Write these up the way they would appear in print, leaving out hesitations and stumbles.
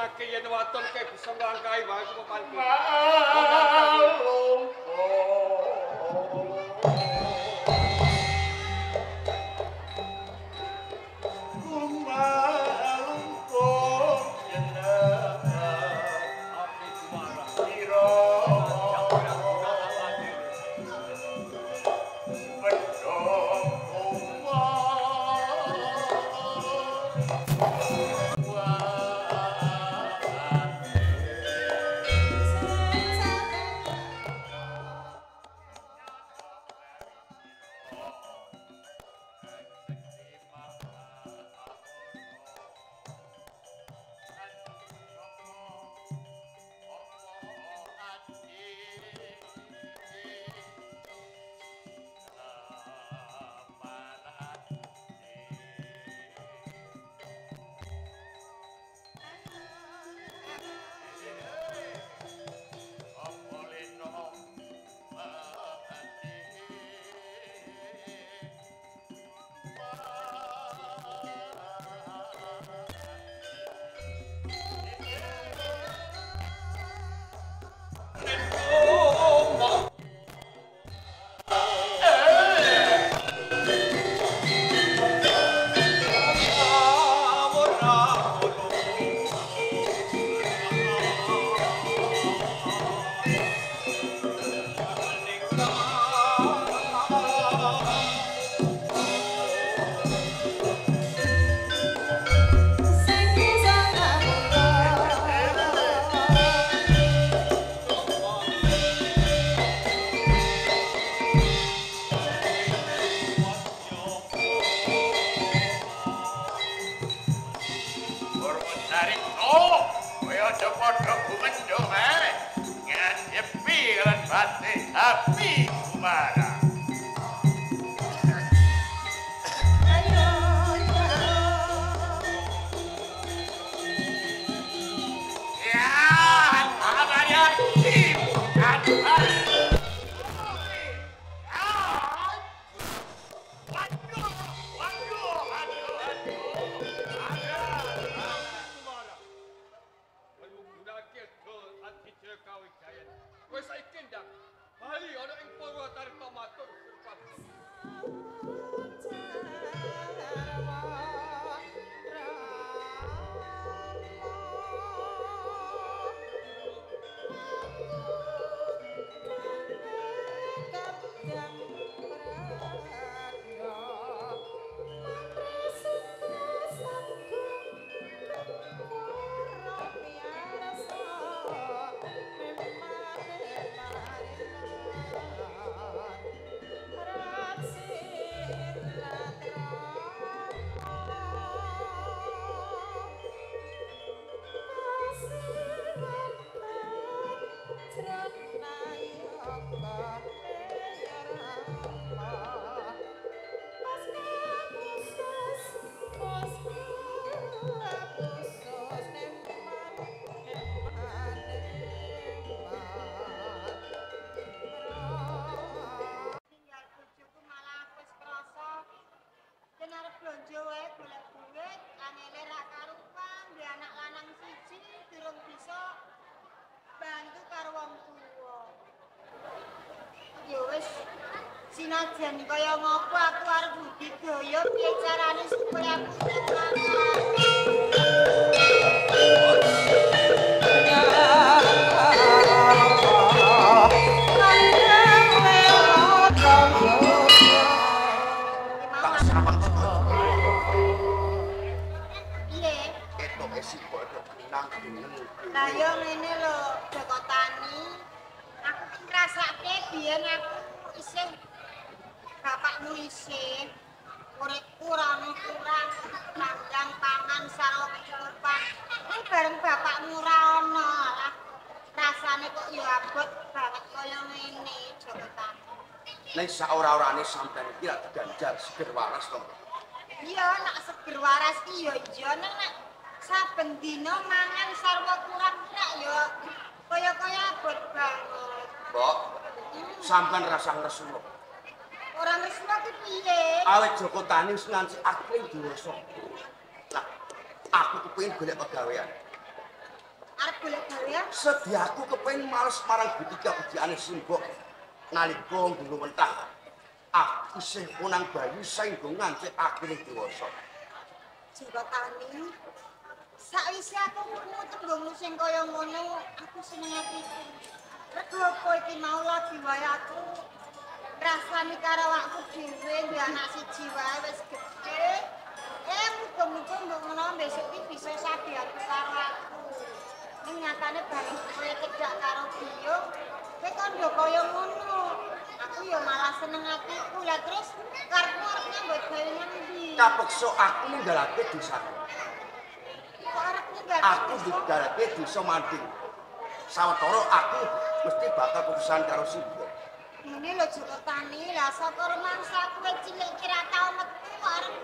ngomongake yen waton kae bisa nglangkahi wae ku pancen. Sinajan kaya ngopo aku arep budidaya piye carane supaya aku sukses. Lah yo ngene lho, Joko Tani. Aku ki ngrasake biyen aku isih bapakmu isih uripku ora ono kurang kandang pangan sarwa kecukupan. Ning bareng bapakmu ora ono, lah rasane kok yo abot banget kaya ngene, Joko Tani. Nek saora-orane sampeyan iki lak ganjar seger waras to. Iya, nek seger waras ki yo iya nek saben dina mangan sarwa kurang rak yo kaya-kaya abot banget. Mbok, sampeyan rasa ngresno. Ora ngresno ki piye? Awit Joko Tani wis nganti akeh dewasa. Lah, aku kepengin golek pegawean. Arep golek gawean? Sediaku kepengin males marang butika-butikane simbok nalika nggo mentah. Aku isih punang bayi saengga nganti akhire dewasa. Joko Tani. Sakwise aku muter nggo sing kaya ngono, aku seneng atiku. Rego apa iki mau lagi wae aku rasani karo awakku dhewe duwe anak siji wae wis gedhe. Muga-muga mbok menawa besok iki bisa sadiatu karo aku. Ning nyatane bareng kowe cedak karo Biung, kowe kandha kaya ngono. Aku ya malah seneng atiku. Lah terus karepmu arep nyambut gawe ngendi? Kapeksa aku ninggalake desaku. Kok arep ninggal? Aku ninggalake desa Manding. Sawetara aku mesti bakal putusan karo simbok. Ini lho Joko Tani, lah saka rumangsa kowe cilik kira tau metu kok arep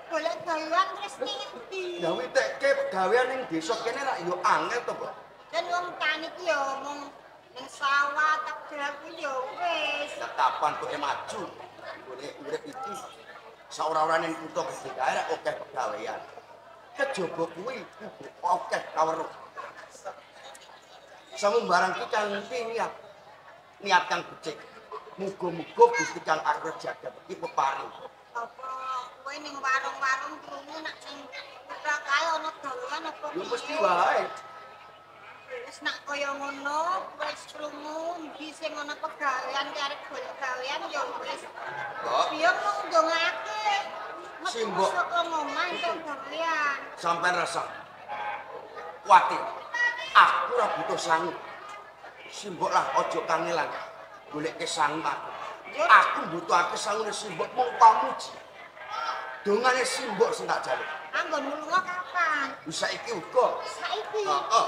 golek gawean terus ngendi? Ya witekke pegawean ning desa kene rak yo angel to, Mbok. Dan wong tani ki yo mung ning sawah tegal ku yo wis. Lah kapan kowe maju? Gone urip iki saora-orane ning kutha gedhe kae rak akeh pegawean. Kejaba kuwi akeh kaweruh. Samembarang ki kanthi niat kang becik. Muga-muga Gusti Kang Akrab Jagat iki peparing. Apa kowe ning warung-warung krungu nak sing kutha kae ana gawean apa Yo mesti wae. Wis nak kaya ngono, wis krungu ndi sing ana pegawean arep golek gawean ya wis. Kok Biar mau ndongake. Simbok. Saka ngomah entuk gawean. sampean rasa kuwatir. Aku ora butuh sangu. Simbok lah ojo kangelan. Goleke sangu aku. Aku mbutuhake sangune simbok mung pamuji. Dongane simbok sing tak jaluk. Anggon lunga kapan? Bisa iki uga. Saiki. Heeh.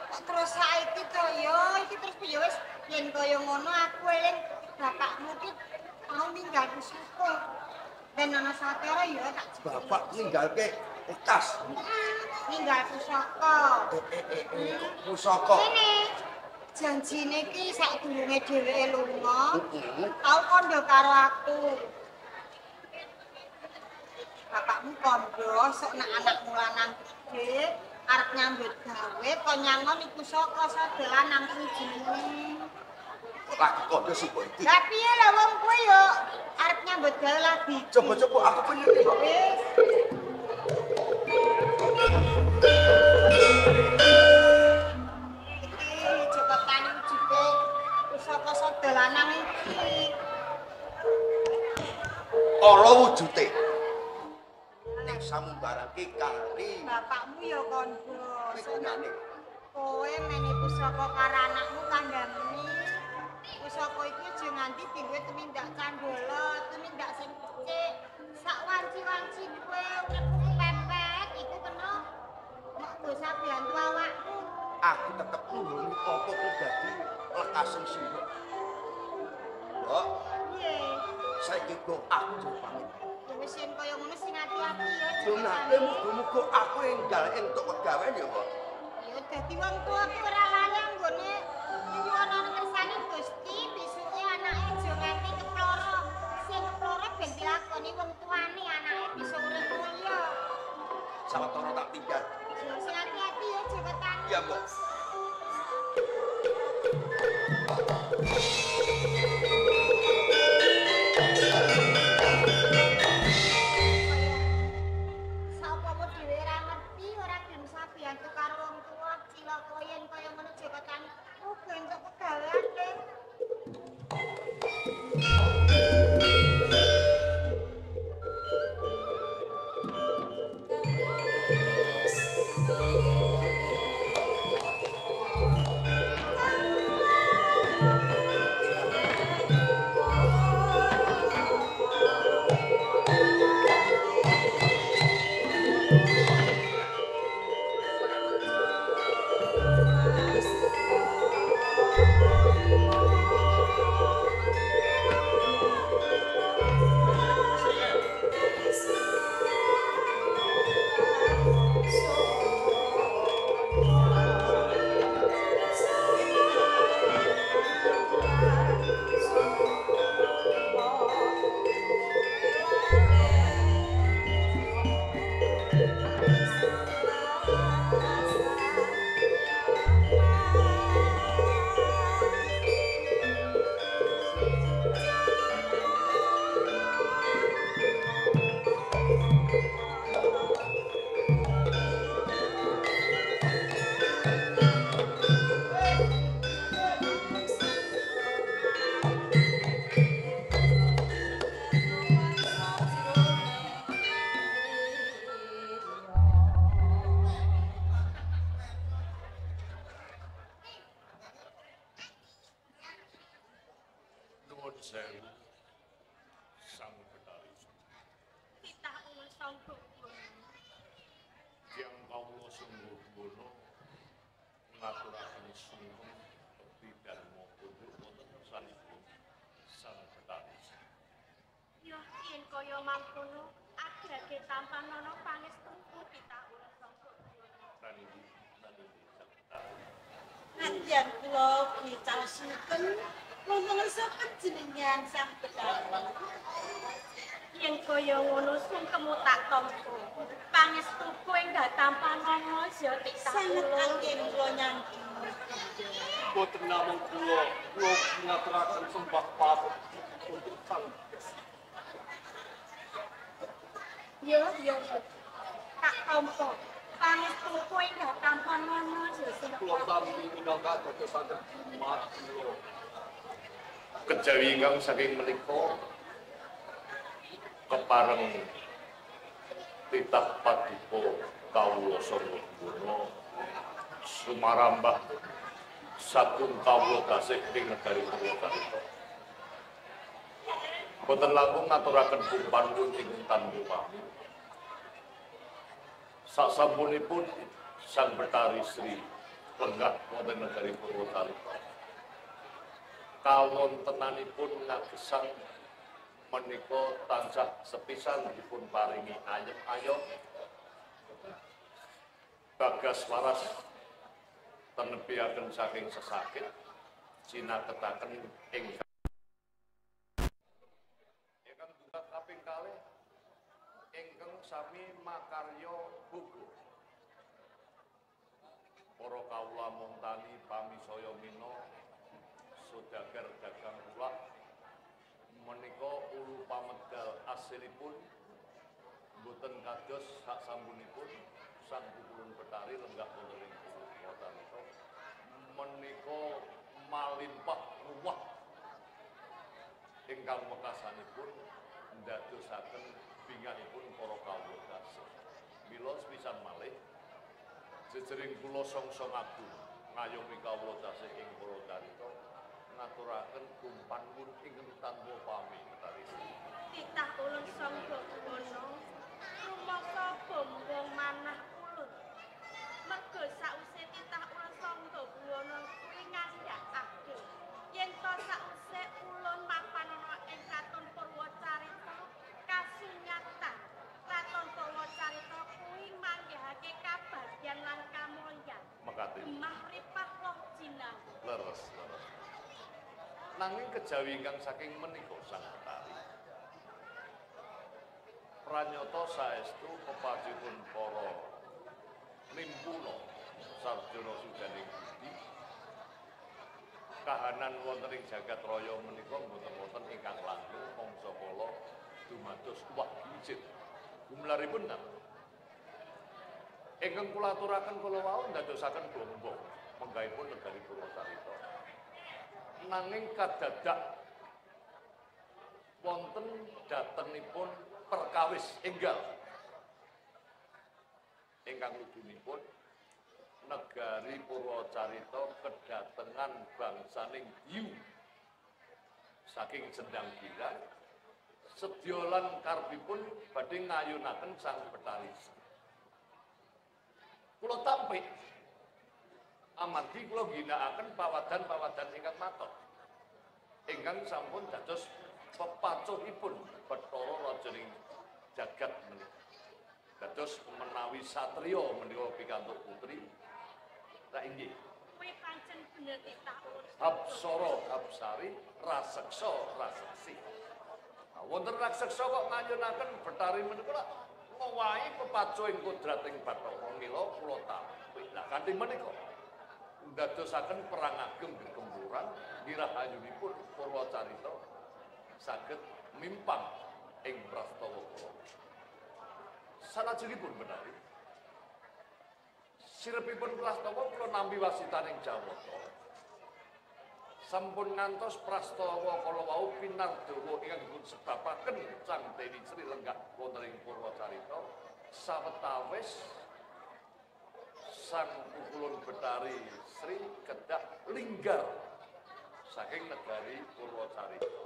Kok terus saiki to yo, iki terus piye wis yen kaya ngono aku eling bapakmu ki mau ninggal suku. Ben ana satera yo tak Bapak ninggalke bekas. ninggal pusaka. Pusaka. Ini janjine ki sadurunge dheweke lunga, Heeh. tau kandha karo aku. Bapakmu kandha sok nak anakmu lanang gedhe arep nyambut gawe kok nyangon iku saka sada lanang siji. Lagi kondo simbok iki. Lah piye lah wong kowe yo arep nyambut gawe lagi. Coba-coba aku pengen ngerti, Mbak. Wis. Iki Joko Tani wujude pusaka sada lanang iki. Ala wujute. Ning samumbarang ki kali Bapakmu ya kandha. pigunane. Kowe mene pusaka karo anakmu kandhani. Pusaka iki aja nganti dienggo tumindak candala, tumindak sing becik. Sak wanci-wanci kowe uripmu kepepet iku kena mok dosa biantu awakmu. Aku tetep nulungi apa ku dadi lekasan simbok. Mbok, Piye? saiki kok aku jero pamit. Ya wis yen kaya ngono sing ati-ati ya. Donate muga-muga aku enggal entuk pegawean ya, Mbok. Ya dadi wong tuaku ora layak nggone nyuwun ana kersane Gusti besuke anake aja nganti keploro. Sing keploro ben dilakoni wong tuane anake bisa urip mulya. Sawetara tak tinggal. Sing hati-hati ya Joko Tani. Iya, Mbok. Sapa dhewe ora ngerti ora gelem sabiyantu karo wong tuwa cilaka yen kaya ngono Joko Tani. Uga entuk pegawean le. sangka Yang kawula sungguh bono ngaturaken sungkem bekti dharma kunjuk wonten sanipun Sang Betari. ya yen kaya mangkono agrage tampan ana pangestu titah ulah sangka Nalindi Sang Betari. Nadyan kula dicaosaken ngomongsaken jenengan Sang Betari. yen kaya ngono sungkemu tak tampa pangestu kowe enggak tampan ana ya titah Sanget kula anggen kula nyangki. Boten namung kula ngaturaken sembah pawon untuk sang ya tak tampa pangestu kowe enggak tampan ana ya kula sami minangka dadosaken umat kula. Kejawi ingkang saking menika kepareng titah paduka kawula sanga bono sumarambah sagung kawula tasih ing negari Purwocarita. Boten langkung ngaturaken pun ing tanpa pamit. Sasampunipun Sang Betari Sri lenggah wonten negari Purwocarita. Kawontenanipun ngagesang menika tansah sepisan dipun paringi ayem-ayem bagas waras tenepiaken saking sesakit sinaketaken ingkang duka kaping kalih ingkang sami makarya buku para kawula montani pamisaya mina saudagar dagang kula menika ulu pamedal asilipun boten kados saksampunipun Sang Pukulun Betari lenggah wonten ing Purwocarita menika malimpah ruwah ingkang wekasanipun ndadosaken bingahipun para kawula kasih. Mila sepisan malih jejering kula songsong agung ngayomi kawula tasih ing Purwocarita ngaturaken kumpan pun ingkang tanpa pamit Betari. titah ulun sangga bono rumangsa bombong manah ulun mergo sause titah ulun sangga bono kuwi ngandhakake yen to sause ulun mapan ana ing Kraton Purwocarita kasunyatan Kraton Purwocarita kuwi manggihake kabagyan lan kamulyan Mekaten. gemah ripah loh jinang Leres. Nanging kejawi ingkang saking menika Sang Betari. Pranyata saestu pepajipun para nimpuna sarjana sujaning budi. Kahanan wonten ing jagat raya menika mboten wonten ingkang langgeng mangsa kala dumados uwah bijit. Gumlaripun napa? Ingkang kula aturaken kala wau ndadosaken bombong menggahipun negari Purwocarita. Nanging kadadak wonten datenipun perkawis enggal ingkang lujunipun negari Purwocarita kedatengan bangsaning Diyu saking Sendang Gilang sedya lan karepipun badhe ngayunaken Sang Betari. Kula tampik amargi kula ginakaken pawadan-pawadan ingkang matot ingkang sampun dados pepacuhipun Bathara Rajaning jagat menika. Dados menawi satriya menika pikantuk putri. Lah inggih. kuwi pancen bener titah ulun Apsara Apsari, raseksa raseksi. Nah, wonten raseksa kok ngayunaken Betari menika lak ngowahi pepacuhing kodrating Bathara mila kula tampik. Lah kanthi menika ndadosaken perang ageng gekemburan wirahayunipun Purwocarita saged mimpang ing prastawa kula. Salajengipun Betari sirepipun prastawa kula nampi wasitaning Jawata. Sampun ngantos prastawa kala wau pinardawa ingkang dipun sebabaken Sang Dewi Sri lenggah wonten ing Purwocarita sawetawis Sang Pukulun Betari Sri kedah linggar saking negari Purwocarita.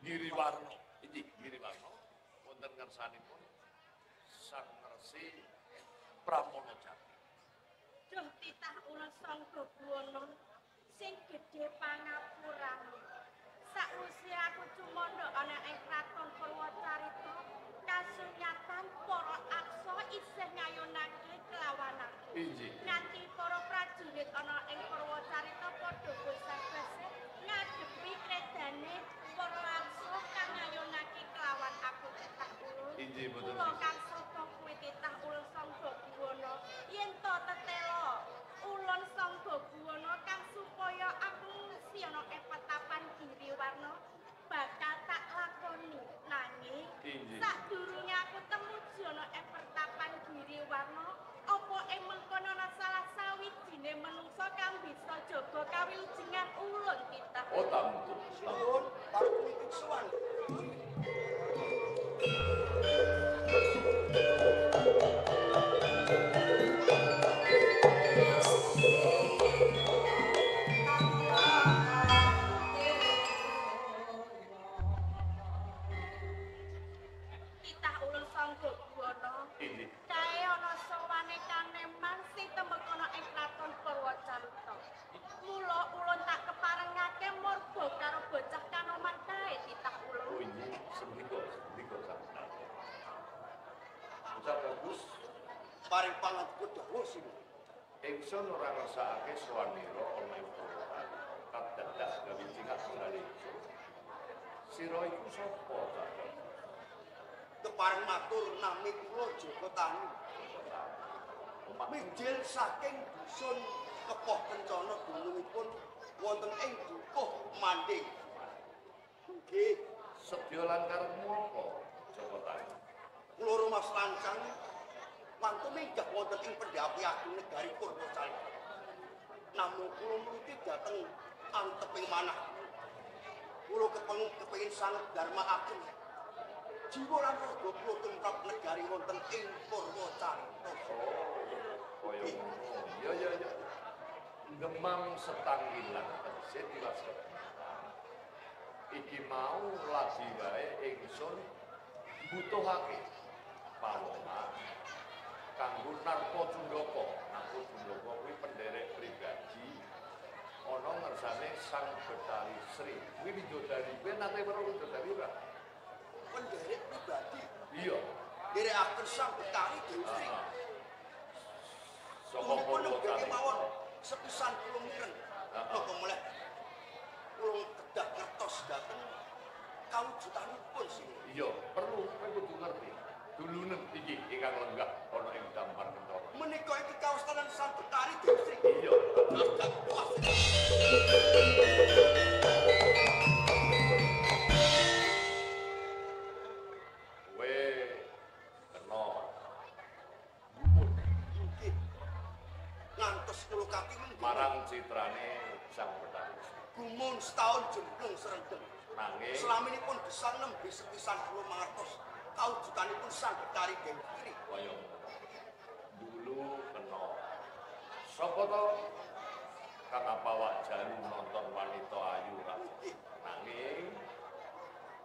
Giriwarna. Iki Giriwarna wonten ngersanipun Sang Resi Pramana Jati. Duh titah ula Sangga Buwana sing gedhe pangapuramu. Sakwise aku cumandha ana ing kraton Purwacarita, kasunyatan para aksa isih ngayunake kelawan aku. Injih. Nganti para prajurit ana ing Purwacarita padha gosah-gosah ngadepi kredane para aksa kang ngayunake kelawan aku titah ulun. Injih boten. Kula kang sapa kuwi titah ulun Sangga Buwana yen to tetela ulun Sangga Buwana kang supaya aku ngungsi ana ing petapan Giriwarna bakal tak lakoni nanging sadurunge aku temuju ana ing petapan Giriwarna apa ing mengkono ana salah sawijine manungsa kang bisa jaga kawilujengan ulun titah. Oh tamtu. Nuwun, pareng niki sowan. Titah ulun Sangga Buwana. Injih. Kae ana sawane kaneman sing tembekono ing kraton Purwacarita. Mula ulun tak keparengake morba karo bocah kanoman kae titah ulun. Oh injih, sendika Sang. Bocah bagus. Paring pangapunten dawuh sini. Ingsun ora ngersakake swanira ana ing Purwacarita. Kadadak gawe cingak ngrene. Sira iku sapa, Cak? Kepareng matur nami kula Joko Tani. Minjil saking dusun Kepoh Kencana dunungipun wonten ing Dukuh Manding. Nggih, Sedya lan karepmu apa, Joko Tani? kula Mas Lancang mangke minggah wonten ing Pendhapi Agung Negari Purwacarita. Namung kula nuruti dhateng anteping manah. Kula kepengin sanget Dharma Agung. Jiwa lan raga kula tumrap negari wonten ing Purwacarita. Kaya ngono. Ya. Gemang setanggilan tegese diwasa. Iki mau lagi wae ingsun butuhake pawongan kanggo Narpa Cundaka. Narpa Cundaka kuwi penderek pribadi ana ngersane Sang Betari Sri. Kuwi widodari, kowe nate weruh widodari ora? Penderek pribadi Iya. nderekaken Sang Betari Dewi Sri. Saka Pun nggih Purwacarita. mawon sepisan kula mireng. Napa mulih kula kedah ngertos dhateng kawujudanipun sing Iya, perlu kowe kudu ngerti. Dulunen iki ingkang lenggah ana ing dampar Kentara. menika iki kawastanan Sang Betari Dewi Sri. Iya. Agak puas. Kowe kena gumun Nggih. Ngantos kula kapingin marang citrane Sang Betari. gumun setahun jemblung serendeng. Nanging Selaminipun gesang nembe sepisan kula mangertos kawujudanipun Sang Betari Dewi Sri. kaya ngono. Dulu kena. Sapa to kang apawak jalu nonton wanita ayu ra. Nanging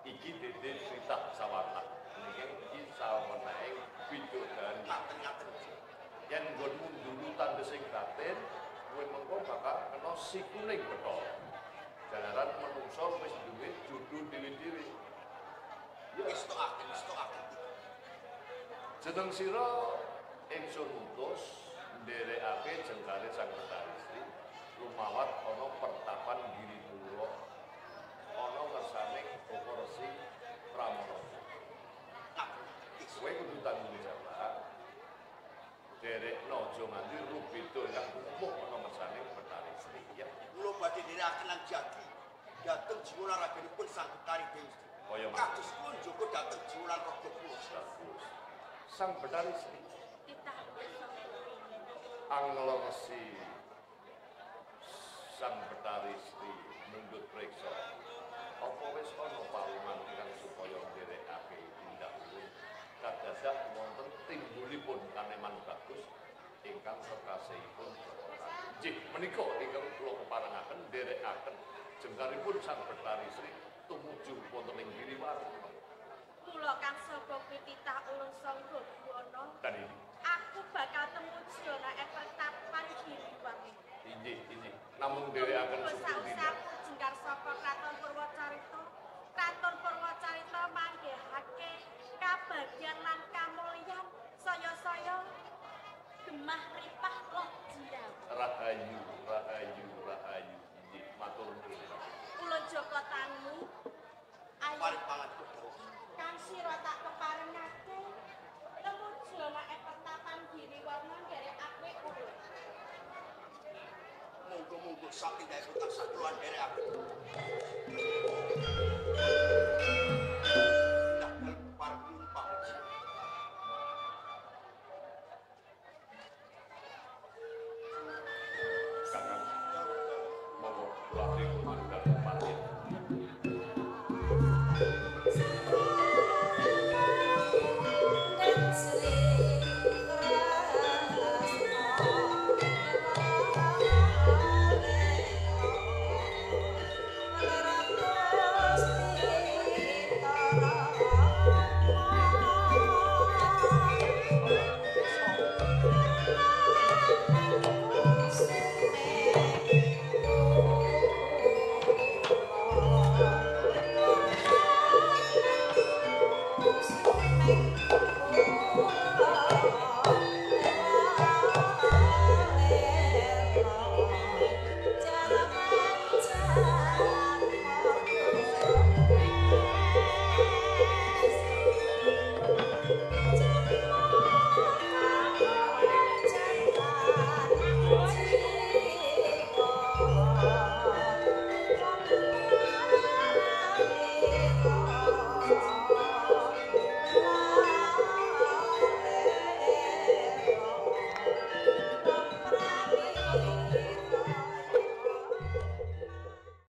iki dede tritah sawatah. Nanging iki sawenehe widodari. Ngaten-ngaten. Yen nggonmu dulu tandhe sing batin, kowe mengko bakal kena sikuning Bathara. Jalaran menungso wis duwe judul dhewe-dhewe. Wis tokaken. Jeneng sira ingsun utus nderekake jengkare Sang Betari Sri lumawat ana pertapan Giripura ana ngersane Bapak Resi Pramana. Kowe kudu tanggung jawab. Derekno aja nganti rubeda kang umuh ana ngersane Betari Sri ya. Kula badhe nderekaken lan jagi dhateng jiwa raganipun Sang Betari Dewi Sri. Kaya Kados kula njogo dhateng jiwa lan raga kula. bagus. Sang Betari Sri Titah ulun Sangga Buwana. Anglo Resi Sang Betari Sri mundhut priksa. Apa wis ana pawongan ingkang supaya nderekake tindak ulun kadadak wonten timbulipun kaneman bagus ingkang kekasihipun Nggih menika ingkang kula keparengaken nderekaken jengkaripun Sang Betari Sri tumuju wonten ing Warna. Mula kang saka kuwi titah ulun Sangga Buwana. Dan ini, Aku bakal tumuju ana ing pertapan Giriwarna. injih. Namung dhewe akan Usah-usah jengkar saka Kraton Purwacarita. Kraton Purwacarita manggihake kabagyan lan kamulyan saya-saya gemah ripah loh jirawu. Rahayu. Injih, matur nuwun. Ulun Joko Tani. Ayo Paring pangatku dawuh. kang sira tak keparengake tumuju ana ing pertapan Giriwarna nderekake ulun. Monggo-monggo sak tindaku tansah kula nderekaken. Dah pareng numpang. Kakang, monggo latih kumandhang patir.